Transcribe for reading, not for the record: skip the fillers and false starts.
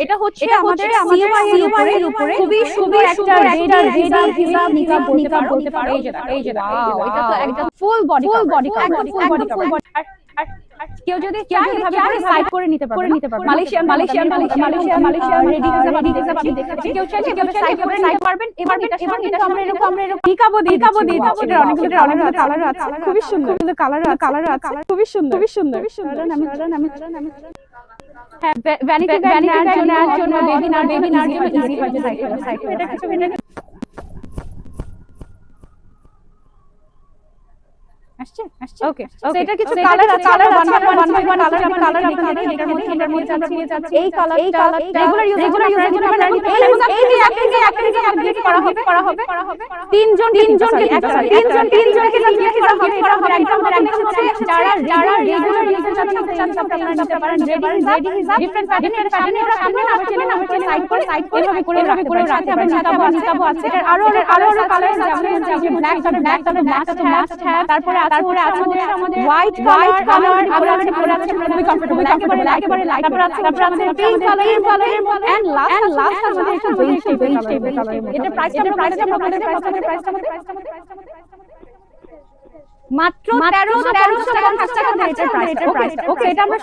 এটা হচ্ছে আমাদের CMI এর উপরে খুবই সুন্দর একটা রেডি হিজাব নিকাব বলতে পারো। এই যে এটা তো একদম ফুল বডি একদম ফুল বডি। আর কেউ যদি চায় এভাবে সাইড করে নিতে পারবে মালয়েশিয়ান রেডি হিজাব আমি দেখেছি। কেউ চাইলে এভাবে সাইড করে নিতে পারবেন। এবার এটা কিন্তু আমরা এরকম নিকাবও দিয়ে এটা অনেকগুলো কালার আছে, খুবই সুন্দর কালার আছে, খুবই সুন্দর আমি হ্যাঁ ভ্যানিটি ব্যাগের জন্য বেবিনার জন্য ইজি হয়ে যায় সাইড এটা কিছু আসছে ওকে সো এটা কিছু কালার আছে কালার দেখাই এটার মধ্যে যাচ্ছে এই কালারটা রেগুলার ইউজ করা হবে তিনজনকে করা হবে একদম যারা রেগুলার ইউজ করতে চান আপনারা নিতে পারেন রেডি হিজাব ডিফারেন্ট প্যাটার্নে ওরা সামনে আমার চেনে সাইড করে এভাবে করে সাথে আবার নিকাবও আছে এটার আরো কালার যেমন ব্ল্যাক কালার মাস্ট হ্যাভ তারপরে আমাদের হোয়াইট কালার আছে খুবই কমফোর্টেবল একেবারে লাইট তারপর আমাদের পিঙ্ক কালারের এন্ড লাস্ট আমাদের একটা বেজ কালার এটা প্রাইসটা মাত্র 1350 টাকা থাকছে এটার প্রাইস ওকে এটা আমরা